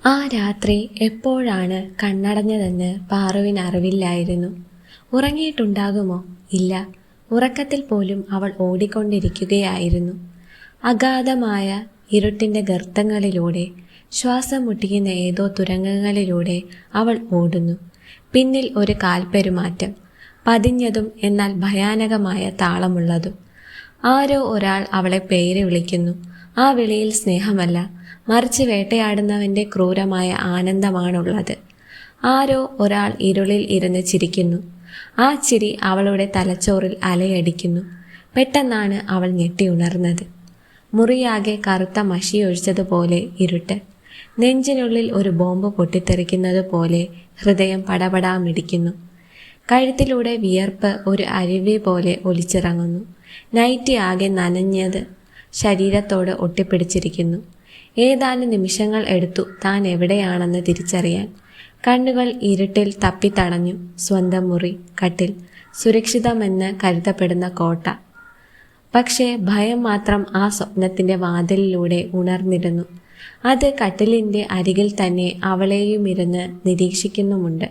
ആ രാത്രി എപ്പോഴാണ് കണ്ണടഞ്ഞതെന്ന് പാറുവിനറിവില്ലായിരുന്നു. ഉറങ്ങിയിട്ടുണ്ടാകുമോ? ഇല്ല. ഉറക്കത്തിൽ പോലും അവൾ ഓടിക്കൊണ്ടിരിക്കുകയായിരുന്നു. അഗാധമായ ഇരുട്ടിൻ്റെ ഗർത്തങ്ങളിലൂടെ, ശ്വാസം മുട്ടിക്കുന്ന ഏതോ തുരങ്കങ്ങളിലൂടെ അവൾ ഓടുന്നു. പിന്നിൽ ഒരു കാൽപ്പെരുമാറ്റം, പതിഞ്ഞതും എന്നാൽ ഭയാനകമായ താളമുള്ളതും. ആരോ ഒരാൾ അവളെ പേര് വിളിക്കുന്നു. ആ വിളിയിൽ സ്നേഹമല്ല, മറിച്ച് വേട്ടയാടുന്നവൻ്റെ ക്രൂരമായ ആനന്ദമാണുള്ളത്. ആരോ ഒരാൾ ഇരുളിൽ ഇരുന്ന് ചിരിക്കുന്നു. ആ ചിരി അവളുടെ തലച്ചോറിൽ അലയടിക്കുന്നു. പെട്ടെന്നാണ് അവൾ ഞെട്ടിയുണർന്നത്. മുറിയാകെ കറുത്ത മഷിയൊഴിച്ചതുപോലെ ഇരുട്ട്. നെഞ്ചിനുള്ളിൽ ഒരു ബോംബ് പൊട്ടിത്തെറിക്കുന്നത് പോലെ ഹൃദയം പടപടാ മിടിക്കുന്നു. കഴുത്തിലൂടെ വിയർപ്പ് ഒരു അരുവി പോലെ ഒലിച്ചിറങ്ങുന്നു. നൈറ്റി ആകെ നനഞ്ഞത് ശരീരത്തോട് ഒട്ടിപ്പിടിച്ചിരിക്കുന്നു. ഏതാനും നിമിഷങ്ങൾ എടുത്തു താൻ എവിടെയാണെന്ന് തിരിച്ചറിയാൻ. കണ്ണുകൾ ഇരുട്ടിൽ തപ്പിത്തടഞ്ഞു. സ്വന്തം മുറി, കട്ടിൽ, സുരക്ഷിതമെന്ന് കരുതപ്പെടുന്ന കോട്ട. പക്ഷേ ഭയം മാത്രം ആ സ്വപ്നത്തിൻ്റെ വാതിലിലൂടെ ഉണർന്നിരുന്നു. അത് കട്ടിലിൻ്റെ അരികിൽ തന്നെ അവളെയുമിരുന്ന് നിരീക്ഷിക്കുന്നുമുണ്ട്.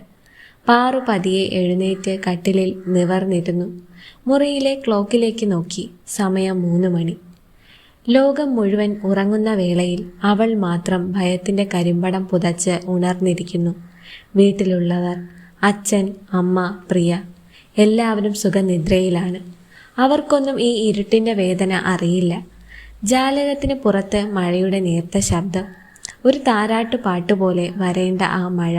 പാറു പതിയെ എഴുന്നേറ്റ് കട്ടിലിൽ നിവർന്നിരുന്നു. മുറിയിലെ ക്ലോക്കിലേക്ക് നോക്കി. സമയം 3 മണി. ലോകം മുഴുവൻ ഉറങ്ങുന്ന വേളയിൽ അവൾ മാത്രം ഭയത്തിൻ്റെ കരിമ്പടം പുതച്ച് ഉണർന്നിരിക്കുന്നു. വീട്ടിലുള്ളവർ, അച്ഛൻ, അമ്മ, പ്രിയ, എല്ലാവരും സുഖനിദ്രയിലാണ്. അവർക്കൊന്നും ഈ ഇരുട്ടിൻ്റെ വേദന അറിയില്ല. ജാലകത്തിന് പുറത്ത് മഴയുടെ നേർത്ത ശബ്ദം. ഒരു താരാട്ട് പാട്ടുപോലെ വരേണ്ട ആ മഴ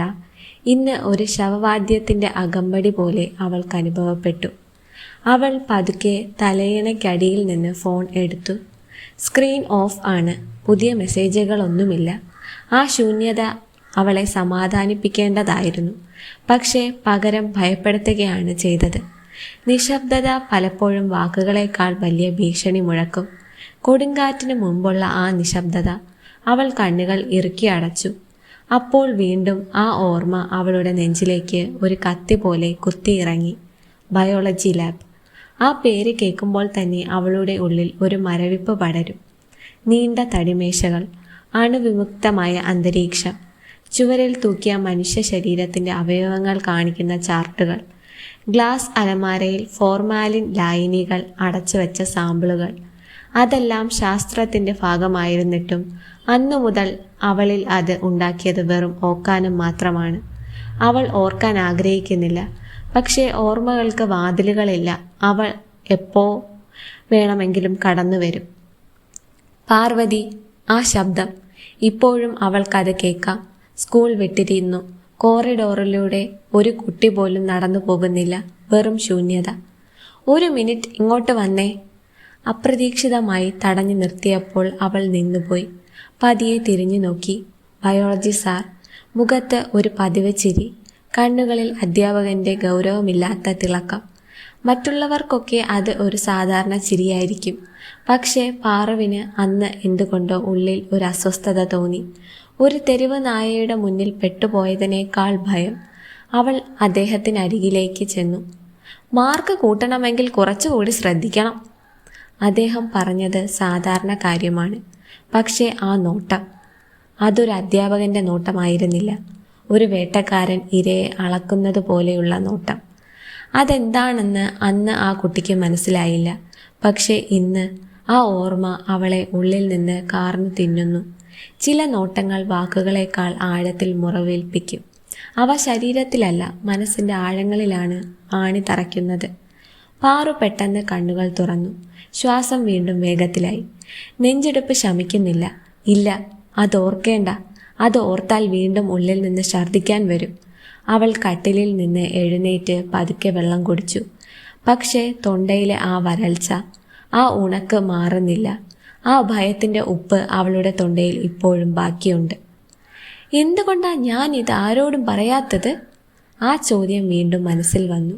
ഇന്ന് ഒരു ശവവാദ്യത്തിൻ്റെ അകമ്പടി പോലെ അവൾക്ക് അനുഭവപ്പെട്ടു. അവൾ പതുക്കെ തലയിണയ്ക്കടിയിൽ നിന്ന് ഫോൺ എടുത്തു. സ്ക്രീൻ ഓഫ് ആണ്. പുതിയ മെസ്സേജുകളൊന്നുമില്ല. ആ ശൂന്യത അവളെ സമാധാനിപ്പിക്കേണ്ടതായിരുന്നു. പക്ഷേ പകരം ഭയപ്പെടുത്തുകയാണ് ചെയ്തത്. നിശബ്ദത പലപ്പോഴും വാക്കുകളേക്കാൾ വലിയ ഭീഷണി മുഴക്കും. കൊടുങ്കാറ്റിന് മുമ്പുള്ള ആ നിശബ്ദത. അവൾ കണ്ണുകൾ ഇറുക്കി അടച്ചു. അപ്പോൾ വീണ്ടും ആ ഓർമ്മ അവളുടെ നെഞ്ചിലേക്ക് ഒരു കത്തി പോലെ കുത്തിയിറങ്ങി. Biology lab. ആ പേര് കേൾക്കുമ്പോൾ തന്നെ അവളുടെ ഉള്ളിൽ ഒരു മരവിപ്പ് പടരും. നീണ്ട തടിമേശകൾ, അണുവിമുക്തമായ അന്തരീക്ഷം, ചുവരിൽ തൂക്കിയ മനുഷ്യ ശരീരത്തിൻ്റെ അവയവങ്ങൾ കാണിക്കുന്ന ചാർട്ടുകൾ, ഗ്ലാസ് അലമാരയിൽ ഫോർമാലിൻ ലായനികൾ അടച്ചുവെച്ച സാമ്പിളുകൾ. അതെല്ലാം ശാസ്ത്രത്തിൻ്റെ ഭാഗമായിരുന്നിട്ടും അന്നു മുതൽ അവളിൽ അത് ഉണ്ടാക്കിയത് വെറും ഓക്കാനം മാത്രമാണ്. അവൾ ഓർക്കാൻ ആഗ്രഹിക്കുന്നില്ല. പക്ഷേ ഓർമ്മകൾക്ക് വാതിലുകളില്ല. അവൾ എപ്പോ വേണമെങ്കിലും കടന്നു വരും. പാർവതി. ആ ശബ്ദം. ഇപ്പോഴും അവൾക്കത് കേൾക്കാം. സ്കൂൾ വിട്ടിരുന്നു. കോറിഡോറിലൂടെ ഒരു കുട്ടി പോലും നടന്നു പോകുന്നില്ല. വെറും ശൂന്യത. 1 മിനിറ്റ്, ഇങ്ങോട്ട് വന്നേ. അപ്രതീക്ഷിതമായി തടഞ്ഞു നിർത്തിയപ്പോൾ അവൾ നിന്നുപോയി. പതിയെ തിരിഞ്ഞു നോക്കി. Biology sir. മുഖത്ത് ഒരു പതിവ് ചിരി. കണ്ണുകളിൽ അധ്യാപകൻ്റെ ഗൗരവമില്ലാത്ത തിളക്കം. മറ്റുള്ളവർക്കൊക്കെ അത് ഒരു സാധാരണ ചിരിയായിരിക്കും. പക്ഷേ പാറുവിന് അന്ന് എന്തുകൊണ്ടോ ഉള്ളിൽ ഒരു അസ്വസ്ഥത തോന്നി. ഒരു തെരുവ് നായയുടെ മുന്നിൽ പെട്ടുപോയതിനേക്കാൾ ഭയം. അവൾ അദ്ദേഹത്തിനരികിലേക്ക് ചെന്നു. മാർക്ക് കൂട്ടണമെങ്കിൽ കുറച്ചുകൂടി ശ്രദ്ധിക്കണം. അദ്ദേഹം പറഞ്ഞത് സാധാരണ കാര്യമാണ്. പക്ഷേ ആ നോട്ടം, അതൊരു അധ്യാപകൻ്റെ നോട്ടമായിരുന്നില്ല. ഒരു വേട്ടക്കാരൻ ഇരയെ അളക്കുന്നത് പോലെയുള്ള നോട്ടം. അതെന്താണെന്ന് അന്ന് ആ കുട്ടിക്ക് മനസ്സിലായില്ല. പക്ഷേ ഇന്ന് ആ ഓർമ്മ അവളെ ഉള്ളിൽ നിന്ന് കാർന്നു തിന്നുന്നു. ചില നോട്ടങ്ങൾ വാക്കുകളേക്കാൾ ആഴത്തിൽ മുറിവേൽപ്പിക്കും. അവ ശരീരത്തിലല്ല, മനസ്സിൻ്റെ ആഴങ്ങളിലാണ് ആണി തറയ്ക്കുന്നത്. പാറു പെട്ടെന്ന് കണ്ണുകൾ തുറന്നു. ശ്വാസം വീണ്ടും വേഗത്തിലായി. നെഞ്ചെടുപ്പ് ശമിക്കുന്നില്ല. ഇല്ല, അതോർക്കേണ്ട. അത് ഓർത്താൽ വീണ്ടും ഉള്ളിൽ നിന്ന് ഛർദ്ദിക്കാൻ വരും. അവൾ കട്ടിലിൽ നിന്ന് എഴുന്നേറ്റ് പതുക്കെ വെള്ളം കുടിച്ചു. പക്ഷേ തൊണ്ടയിലെ ആ വരൾച്ച, ആ ഉണക്ക് മാറുന്നില്ല. ആ ഭയത്തിൻ്റെ ഉപ്പ് അവളുടെ തൊണ്ടയിൽ ഇപ്പോഴും ബാക്കിയുണ്ട്. എന്തുകൊണ്ടാ ഞാൻ ഇത് ആരോടും പറയാത്തത്? ആ ചോദ്യം വീണ്ടും മനസ്സിൽ വന്നു.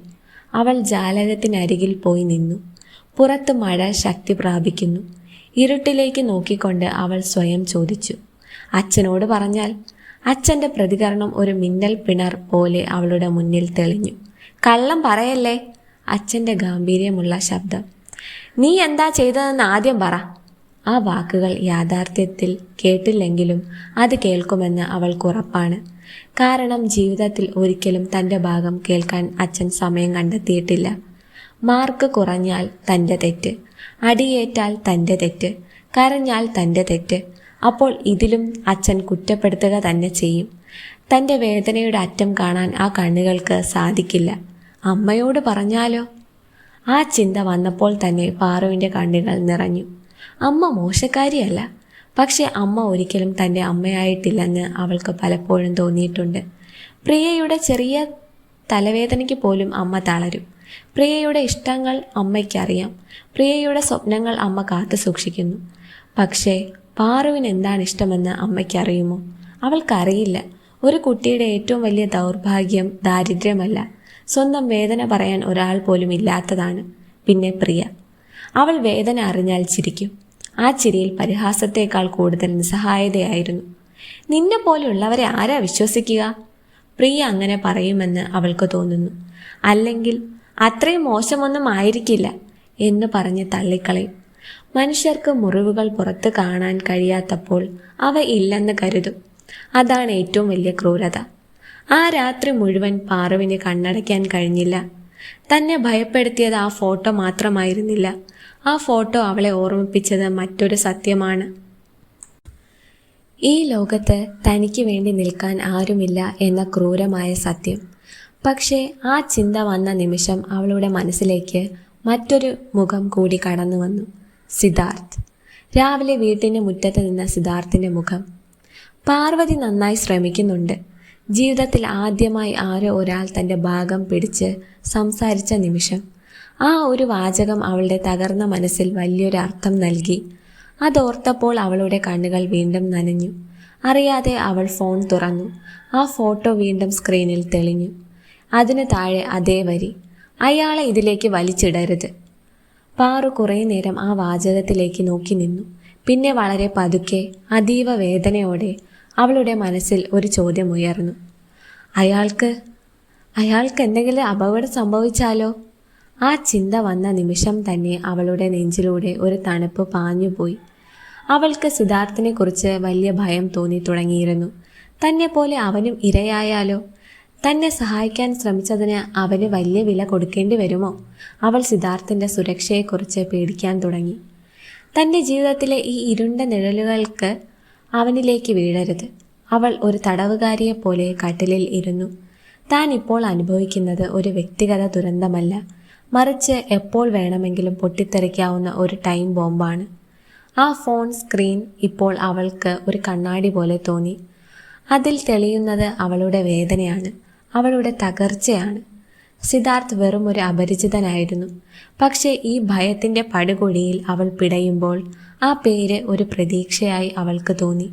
അവൾ ജാലകത്തിനരികിൽ പോയി നിന്നു. പുറത്ത് മഴ ശക്തി പ്രാപിക്കുന്നു. ഇരുട്ടിലേക്ക് നോക്കിക്കൊണ്ട് അവൾ സ്വയം ചോദിച്ചു, അച്ഛനോട് പറഞ്ഞാൽ? അച്ഛൻ്റെ പ്രതികരണം ഒരു മിന്നൽ പിണർ പോലെ അവളുടെ മുന്നിൽ തെളിഞ്ഞു. കള്ളം പറയല്ലേ. അച്ഛൻ്റെ ഗാംഭീര്യമുള്ള ശബ്ദം. നീ എന്താ ചെയ്തതെന്ന് ആദ്യം പറ. ആ വാക്കുകൾ യാഥാർത്ഥ്യത്തിൽ കേട്ടില്ലെങ്കിലും അത് കേൾക്കുമെന്ന് അവൾക്കുറപ്പാണ്. കാരണം ജീവിതത്തിൽ ഒരിക്കലും തൻ്റെ ഭാഗം കേൾക്കാൻ അച്ഛൻ സമയം കണ്ടെത്തിയിട്ടില്ല. മാർക്ക് കുറഞ്ഞാൽ തൻ്റെ തെറ്റ്, അടിയേറ്റാൽ തൻ്റെ തെറ്റ്, കരഞ്ഞാൽ തൻ്റെ തെറ്റ്. അപ്പോൾ ഇതിലും അച്ഛൻ കുറ്റപ്പെടുത്തുക തന്നെ ചെയ്യും. തൻ്റെ വേദനയുടെ അറ്റം കാണാൻ ആ കണ്ണുകൾക്ക് സാധിക്കില്ല. അമ്മയോട് പറഞ്ഞാലോ? ആ ചിന്ത വന്നപ്പോൾ തന്നെ പാറുവിൻ്റെ കണ്ണുകൾ നിറഞ്ഞു. അമ്മ മോശക്കാരിയല്ല, പക്ഷെ അമ്മ ഒരിക്കലും തൻ്റെ അമ്മയായിട്ടില്ലെന്ന് അവൾക്ക് പലപ്പോഴും തോന്നിയിട്ടുണ്ട്. പ്രിയയുടെ ചെറിയ തലവേദനയ്ക്ക് പോലും അമ്മ തളരും. പ്രിയയുടെ ഇഷ്ടങ്ങൾ അമ്മയ്ക്കറിയാം. പ്രിയയുടെ സ്വപ്നങ്ങൾ അമ്മ കാത്തു സൂക്ഷിക്കുന്നു. പക്ഷേ പാറുവിന് എന്താണ് ഇഷ്ടമെന്ന് അമ്മയ്ക്കറിയുമോ? അവൾക്കറിയില്ല. ഒരു കുട്ടിയുടെ ഏറ്റവും വലിയ ദൗർഭാഗ്യം ദാരിദ്ര്യമല്ല, സ്വന്തം വേദന പറയാൻ ഒരാൾ പോലും ഇല്ലാത്തതാണ്. പിന്നെ പ്രിയ, അവൾ വേദന അറിഞ്ഞാൽ ചിരിക്കും. ആ ചിരിയിൽ പരിഹാസത്തേക്കാൾ കൂടുതൽ നിസ്സഹായതയായിരുന്നു. നിന്നെ പോലെയുള്ളവരെ ആരാ വിശ്വസിക്കുക? പ്രിയ അങ്ങനെ പറയുമെന്ന് അവൾക്ക് തോന്നുന്നു. അല്ലെങ്കിൽ അത്രയും മോശമൊന്നും ആയിരിക്കില്ല എന്ന് പറഞ്ഞ് തള്ളിക്കളയും. മനുഷ്യർക്ക് മുറിവുകൾ പുറത്ത് കാണാൻ കഴിയാത്തപ്പോൾ അവ ഇല്ലെന്ന് കരുതും. അതാണ് ഏറ്റവും വലിയ ക്രൂരത. ആ രാത്രി മുഴുവൻ പാറുവിന് കണ്ണടയ്ക്കാൻ കഴിഞ്ഞില്ല. തന്നെ ഭയപ്പെടുത്തിയത് ആ ഫോട്ടോ മാത്രമായിരുന്നില്ല. ആ ഫോട്ടോ അവളെ ഓർമ്മിപ്പിച്ചത് മറ്റൊരു സത്യമാണ്. ഈ ലോകത്ത് തനിക്ക് വേണ്ടി നിൽക്കാൻ ആരുമില്ല എന്ന ക്രൂരമായ സത്യം. പക്ഷേ ആ ചിന്ത വന്ന നിമിഷം അവളുടെ മനസ്സിലേക്ക് മറ്റൊരു മുഖം കൂടി കടന്നു വന്നു. സിദ്ധാർത്ഥ്. രാവിലെ വീട്ടിന് മുറ്റത്ത് നിന്ന സിദ്ധാർത്ഥിൻ്റെ മുഖം. പാർവതി നന്നായി ശ്രമിക്കുന്നുണ്ട്. ജീവിതത്തിൽ ആദ്യമായി ആരോ ഒരാൾ തൻ്റെ ഭാഗം പിടിച്ച് സംസാരിച്ച നിമിഷം. ആ ഒരു വാചകം അവളുടെ തകർന്ന മനസ്സിൽ വലിയൊരു അർത്ഥം നൽകി. അതോർത്തപ്പോൾ അവളുടെ കണ്ണുകൾ വീണ്ടും നനഞ്ഞു. അറിയാതെ അവൾ ഫോൺ തുറന്നു. ആ ഫോട്ടോ വീണ്ടും സ്ക്രീനിൽ തെളിഞ്ഞു. അതിന് താഴെ അതേ വരി: അയാളെ ഇതിലേക്ക് വലിച്ചിടരുത്. പാറു കുറേ നേരം ആ വാചകത്തിലേക്ക് നോക്കി നിന്നു. പിന്നെ വളരെ പതുക്കെ, അതീവ വേദനയോടെ അവളുടെ മനസ്സിൽ ഒരു ചോദ്യം ഉയർന്നു. അയാൾക്ക് എന്തെങ്കിലും അപകടം സംഭവിച്ചാലോ? ആ ചിന്ത വന്ന നിമിഷം തന്നെ അവളുടെ നെഞ്ചിലൂടെ ഒരു തണുപ്പ് പാഞ്ഞുപോയി. അവൾക്ക് സിദ്ധാർത്ഥിനെ കുറിച്ച് വലിയ ഭയം തോന്നി തുടങ്ങിയിരുന്നു. തന്നെ പോലെ അവനും ഇരയായാലോ? തന്നെ സഹായിക്കാൻ ശ്രമിച്ചതിന് അവന് വലിയ വില കൊടുക്കേണ്ടി വരുമോ? അവൾ സിദ്ധാർത്ഥിൻ്റെ സുരക്ഷയെക്കുറിച്ച് പേടിക്കാൻ തുടങ്ങി. തൻ്റെ ജീവിതത്തിലെ ഈ ഇരുണ്ട നിഴലുകൾക്ക് അവനിലേക്ക് വീഴരുത്. അവൾ ഒരു തടവുകാരിയെപ്പോലെ കട്ടിലിൽ ഇരുന്നു. താൻ ഇപ്പോൾ അനുഭവിക്കുന്നത് ഒരു വ്യക്തിഗത ദുരന്തമല്ല, മറിച്ച് എപ്പോൾ വേണമെങ്കിലും പൊട്ടിത്തെറിക്കാവുന്ന ഒരു ടൈം ബോംബാണ്. ആ ഫോൺ സ്ക്രീൻ ഇപ്പോൾ അവൾക്ക് ഒരു കണ്ണാടി പോലെ തോന്നി. അതിൽ തെളിയുന്നത് അവളുടെ വേദനയാണ്, അവളുടെ തകർച്ചയാണ്. സിദ്ധാർത്ഥ് വെറും ഒരു അപരിചിതനായിരുന്നു. പക്ഷേ ഈ ഭയത്തിൻ്റെ പടുകുഴിയിൽ അവൾ പിടയുമ്പോൾ ആ പേര് ഒരു പ്രതീക്ഷയായി അവൾക്ക് തോന്നി.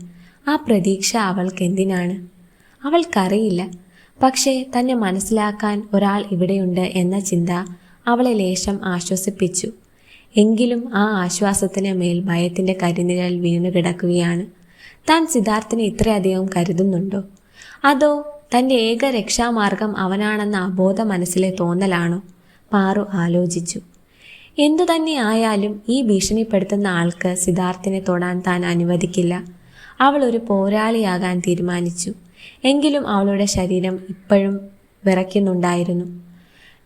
ആ പ്രതീക്ഷ അവൾക്ക് എന്തിനാണ്? അവൾക്കറിയില്ല. പക്ഷേ തന്നെ മനസ്സിലാക്കാൻ ഒരാൾ ഇവിടെയുണ്ട് എന്ന ചിന്ത അവളെ ലേശം ആശ്വസിപ്പിച്ചു. എങ്കിലും ആ ആശ്വാസത്തിന് മേൽ ഭയത്തിൻ്റെ കരിനിഴൽ വീണു കിടക്കുകയാണ്. താൻ സിദ്ധാർത്ഥിനെ ഇത്രയധികം കരുതുന്നുണ്ടോ? അതോ തൻ്റെ ഏക രക്ഷാമാർഗം അവനാണെന്ന അബോധ മനസ്സിലെ തോന്നലാണോ? പാറു ആലോചിച്ചു. എന്തു തന്നെ ആയാലും ഈ ഭീഷണിപ്പെടുത്തുന്ന ആൾക്ക് സിദ്ധാർത്ഥിനെ തൊടാൻ താൻ അനുവദിക്കില്ല. അവൾ ഒരു പോരാളിയാകാൻ തീരുമാനിച്ചു. എങ്കിലും അവളുടെ ശരീരം ഇപ്പോഴും വിറയ്ക്കുന്നുണ്ടായിരുന്നു.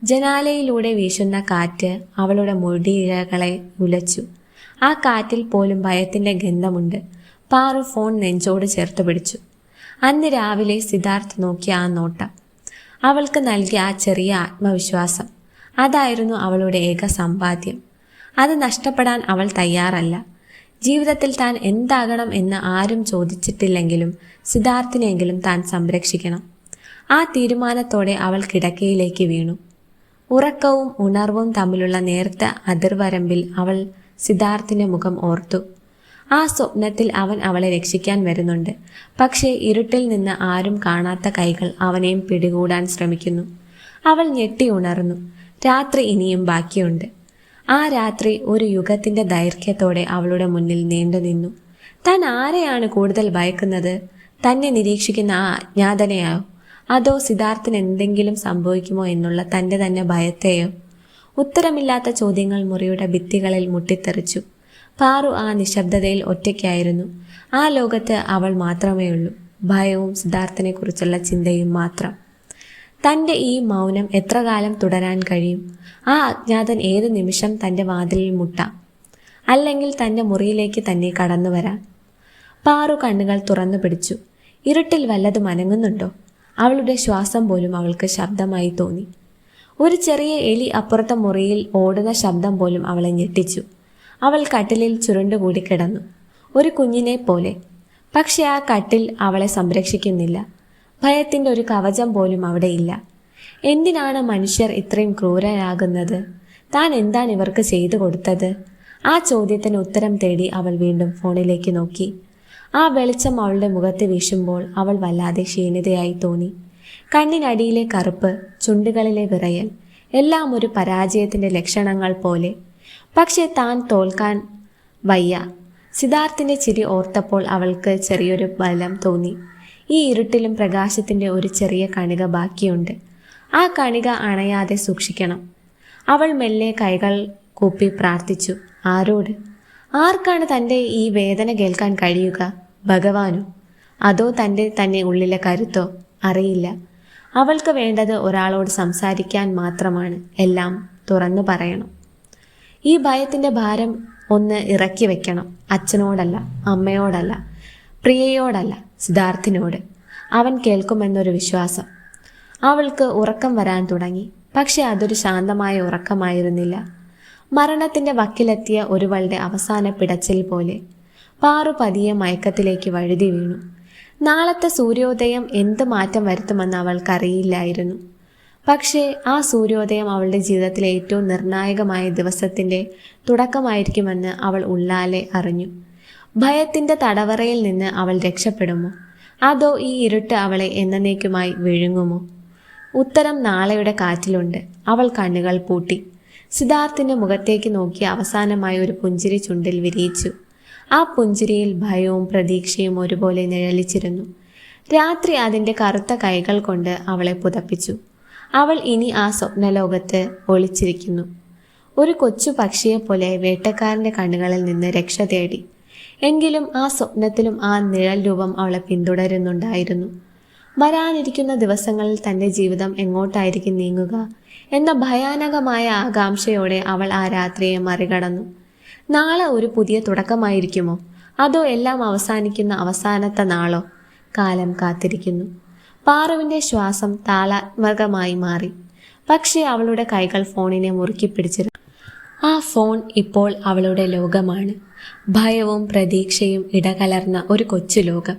ജനാലയിലൂടെ വീശുന്ന കാറ്റ് അവളുടെ മുടിയിഴകളെ ഉലച്ചു. ആ കാറ്റിൽ പോലും ഭയത്തിൻ്റെ ഗന്ധമുണ്ട്. പാറു ഫോൺ നെഞ്ചോട് ചേർത്ത് പിടിച്ചു. അന്ന് രാവിലെ സിദ്ധാർത്ഥ് നോക്കിയ ആ നോട്ടം, അവൾക്ക് നൽകിയ ആ ചെറിയ ആത്മവിശ്വാസം, അതായിരുന്നു അവളുടെ ഏക സമ്പാദ്യം. അത് നഷ്ടപ്പെടാൻ അവൾ തയ്യാറല്ല. ജീവിതത്തിൽ താൻ എന്താകണം എന്ന് ആരും ചോദിച്ചിട്ടില്ലെങ്കിലും സിദ്ധാർത്ഥിനെങ്കിലും താൻ സംരക്ഷിക്കണം. ആ തീരുമാനത്തോടെ അവൾ കിടക്കയിലേക്ക് വീണു. ഉറക്കവും ഉണർവും തമ്മിലുള്ള നേർത്ത അതിർവരമ്പിൽ അവൾ സിദ്ധാർത്ഥിൻ്റെ മുഖം ഓർത്തു. ആ സ്വപ്നത്തിൽ അവൻ അവളെ രക്ഷിക്കാൻ വരുന്നുണ്ട്. പക്ഷേ ഇരുട്ടിൽ നിന്ന് ആരും കാണാത്ത കൈകൾ അവനെയും പിടികൂടാൻ ശ്രമിക്കുന്നു. അവൾ ഞെട്ടി ഉണർന്നു. രാത്രി ഇനിയും ബാക്കിയുണ്ട്. ആ രാത്രി ഒരു യുഗത്തിൻ്റെ ദൈർഘ്യത്തോടെ അവളുടെ മുന്നിൽ നീണ്ടു നിന്നു. താൻ ആരെയാണ് കൂടുതൽ ഭയക്കുന്നത്? തന്നെ നിരീക്ഷിക്കുന്ന ആ അജ്ഞാതനെയോ, അതോ സിദ്ധാർത്ഥിന് എന്തെങ്കിലും സംഭവിക്കുമോ എന്നുള്ള തൻ്റെ തന്നെ ഭയത്തെയോ? ഉത്തരമില്ലാത്ത ചോദ്യങ്ങൾ മുറിയുടെ ഭിത്തികളിൽ മുട്ടിത്തെറിച്ചു. പാറു ആ നിശബ്ദതയിൽ ഒറ്റയ്ക്കായിരുന്നു. ആ ലോകത്ത് അവൾ മാത്രമേ ഉള്ളൂ. ഭയവും സിദ്ധാർത്ഥനെ കുറിച്ചുള്ള ചിന്തയും മാത്രം. തൻ്റെ ഈ മൗനം എത്ര കാലം തുടരാൻ കഴിയും? ആ അജ്ഞാതൻ ഏത് നിമിഷം തൻ്റെ വാതിലിൽ മുട്ടാം, അല്ലെങ്കിൽ തൻ്റെ മുറിയിലേക്ക് തന്നെ കടന്നു വരാം. പാറു കണ്ണുകൾ തുറന്നു പിടിച്ചു. ഇരുട്ടിൽ വല്ലതും അനങ്ങുന്നുണ്ടോ? അവളുടെ ശ്വാസം പോലും അവൾക്ക് ശബ്ദമായി തോന്നി. ഒരു ചെറിയ എലി അപ്പുറത്തെ മുറിയിൽ ഓടുന്ന ശബ്ദം പോലും അവളെ ഞെട്ടിച്ചു. അവൾ കട്ടിലിൽ ചുരുണ്ടുകൂടി കിടന്നു, ഒരു കുഞ്ഞിനെ പോലെ. പക്ഷെ ആ കട്ടിൽ അവളെ സംരക്ഷിക്കുന്നില്ല. ഭയത്തിൻ്റെ ഒരു കവചം പോലും അവിടെയില്ല. എന്തിനാണ് മനുഷ്യർ ഇത്രയും ക്രൂരരാകുന്നത്? താൻ എന്താണ് ഇവർക്ക് ചെയ്തു കൊടുത്തത്? ആ ചോദ്യത്തിന് ഉത്തരം തേടി അവൾ വീണ്ടും ഫോണിലേക്ക് നോക്കി. ആ വെളിച്ചം അവളുടെ മുഖത്ത് വീശുമ്പോൾ അവൾ വല്ലാതെ ക്ഷീണിതയായി തോന്നി. കണ്ണിനടിയിലെ കറുപ്പ്, ചുണ്ടുകളിലെ വിറയൽ, എല്ലാം ഒരു പരാജയത്തിൻ്റെ ലക്ഷണങ്ങൾ പോലെ. പക്ഷെ താൻ തോൽക്കാൻ വയ്യ. സിദ്ധാർത്ഥിൻ്റെ ചിരി ഓർത്തപ്പോൾ അവൾക്ക് ചെറിയൊരു ബലം തോന്നി. ഈ ഇരുട്ടിലും പ്രകാശത്തിൻ്റെ ഒരു ചെറിയ കണിക ബാക്കിയുണ്ട്. ആ കണിക അണയാതെ സൂക്ഷിക്കണം. അവൾ മെല്ലെ കൈകൾ കൂപ്പി പ്രാർത്ഥിച്ചു. ആരോട്? ആർക്കാണ് തൻ്റെ ഈ വേദന കേൾക്കാൻ കഴിയുക? ഭഗവാനോ? അതോ തൻ്റെ തന്നെ ഉള്ളിലെ കരുത്തോ? അറിയില്ല. അവൾക്ക് വേണ്ടത് ഒരാളോട് സംസാരിക്കാൻ മാത്രമാണ്. എല്ലാം തുറന്നു പറയണം. ഈ ഭയത്തിൻ്റെ ഭാരം ഒന്ന് ഇറക്കി വെക്കണം. അച്ഛനോടല്ല, അമ്മയോടല്ല, പ്രിയയോടല്ല, സിദ്ധാർത്ഥിനോട്. അവൻ കേൾക്കുമെന്നൊരു വിശ്വാസം. അവൾക്ക് ഉറക്കം വരാൻ തുടങ്ങി. പക്ഷെ അതൊരു ശാന്തമായ ഉറക്കമായിരുന്നില്ല. മരണത്തിൻ്റെ വക്കിലെത്തിയ ഒരുവളുടെ അവസാന പിടച്ചിൽ പോലെ. പാറു പതിയെ മയക്കത്തിലേക്ക് വഴുതി വീണു. നാളത്തെ സൂര്യോദയം എന്ത് മാറ്റം വരുത്തുമെന്ന് അവൾക്കറിയില്ലായിരുന്നു. പക്ഷേ ആ സൂര്യോദയം അവളുടെ ജീവിതത്തിലെ ഏറ്റവും നിർണായകമായ ദിവസത്തിൻ്റെ തുടക്കമായിരിക്കുമെന്ന് അവൾ ഉള്ളാലെ അറിഞ്ഞു. ഭയത്തിൻ്റെ തടവറയിൽ നിന്ന് അവൾ രക്ഷപ്പെടുമോ? അതോ ഈ ഇരുട്ട് അവളെ എന്നേക്കുമായി വിഴുങ്ങുമോ? ഉത്തരം നാളെയുടെ കാറ്റിലുണ്ട്. അവൾ കണ്ണുകൾ പൂട്ടി. സിദ്ധാർത്ഥിൻ്റെ മുഖത്തേക്ക് നോക്കി അവസാനമായി ഒരു പുഞ്ചിരി ചുണ്ടിൽ വിരിയിച്ചു. ആ പുഞ്ചിരിയിൽ ഭയവും പ്രതീക്ഷയും ഒരുപോലെ നിഴലിച്ചിരുന്നു. രാത്രി അതിൻ്റെ കറുത്ത കൈകൾ കൊണ്ട് അവളെ പുതപ്പിച്ചു. അവൾ ഇനി ആ സ്വപ്നലോകത്ത് ഒളിച്ചിരിക്കുന്നു. ഒരു കൊച്ചു പക്ഷിയെപ്പോലെ വേട്ടക്കാരൻ്റെ കണ്ണുകളിൽ നിന്ന് രക്ഷ തേടി. എങ്കിലും ആ സ്വപ്നത്തിലും ആ നിഴൽ രൂപം അവളെ പിന്തുടരുന്നുണ്ടായിരുന്നു. വരാനിരിക്കുന്ന ദിവസങ്ങളിൽ തൻ്റെ ജീവിതം എങ്ങോട്ടായിരിക്കും നീങ്ങുക എന്ന ഭയാനകമായ ആകാംക്ഷയോടെ അവൾ ആ രാത്രിയെ മറികടന്നു. നാളെ ഒരു പുതിയ തുടക്കമായിരിക്കുമോ? അതോ എല്ലാം അവസാനിക്കുന്ന അവസാനത്തെ നാളോ? കാലം കാത്തിരിക്കുന്നു. പാറുവിൻ്റെ ശ്വാസം താളാത്മകമായി മാറി. പക്ഷേ അവളുടെ കൈകൾ ഫോണിനെ മുറുക്കി പിടിച്ചിരുന്നു. ആ ഫോൺ ഇപ്പോൾ അവളുടെ ലോകമാണ്. ഭയവും പ്രതീക്ഷയും ഇടകലർന്ന ഒരു കൊച്ചു ലോകം.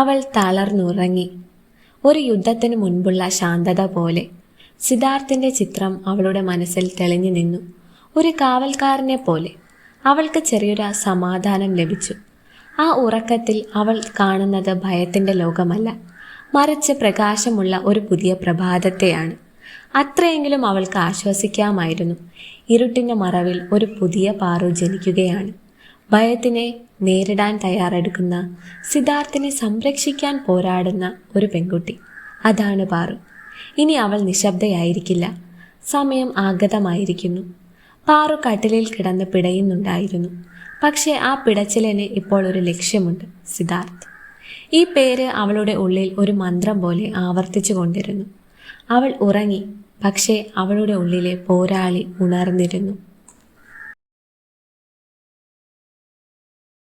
അവൾ തളർന്നുറങ്ങി. ഒരു യുദ്ധത്തിന് മുൻപുള്ള ശാന്തത പോലെ. സിദ്ധാർത്ഥിൻ്റെ ചിത്രം അവളുടെ മനസ്സിൽ തെളിഞ്ഞു നിന്നു. ഒരു കാവൽക്കാരനെ പോലെ. അവൾക്ക് ചെറിയൊരു സമാധാനം ലഭിച്ചു. ആ ഉറക്കത്തിൽ അവൾ കാണുന്നത് ഭയത്തിൻ്റെ ലോകമല്ല, മറിച്ച് പ്രകാശമുള്ള ഒരു പുതിയ പ്രഭാതത്തെയാണ്. അത്രയെങ്കിലും അവൾക്ക് ആശ്വസിക്കാമായിരുന്നു. ഇരുട്ടിൻ്റെ മറവിൽ ഒരു പുതിയ പാറു ജനിക്കുകയാണ്. ഭയത്തിനെ നേരിടാൻ തയ്യാറെടുക്കുന്ന, സിദ്ധാർത്ഥിനെ സംരക്ഷിക്കാൻ പോരാടുന്ന ഒരു പെൺകുട്ടി. അതാണ് പാറു. ഇനി അവൾ നിശബ്ദയായിരിക്കില്ല. സമയം ആഗതമായിരിക്കുന്നു. പാറു കട്ടിലിൽ കിടന്ന് പിടയുന്നുണ്ടായിരുന്നു. പക്ഷേ ആ പിടച്ചിലിന് ഇപ്പോൾ ഒരു ലക്ഷ്യമുണ്ട്: സിദ്ധാർത്ഥ്. ഈ പേര് അവളുടെ ഉള്ളിൽ ഒരു മന്ത്രം പോലെ ആവർത്തിച്ചു കൊണ്ടിരുന്നു. അവൾ ഉറങ്ങി, പക്ഷേ അവളുടെ ഉള്ളിലെ പോരാളി ഉണർന്നിരുന്നു.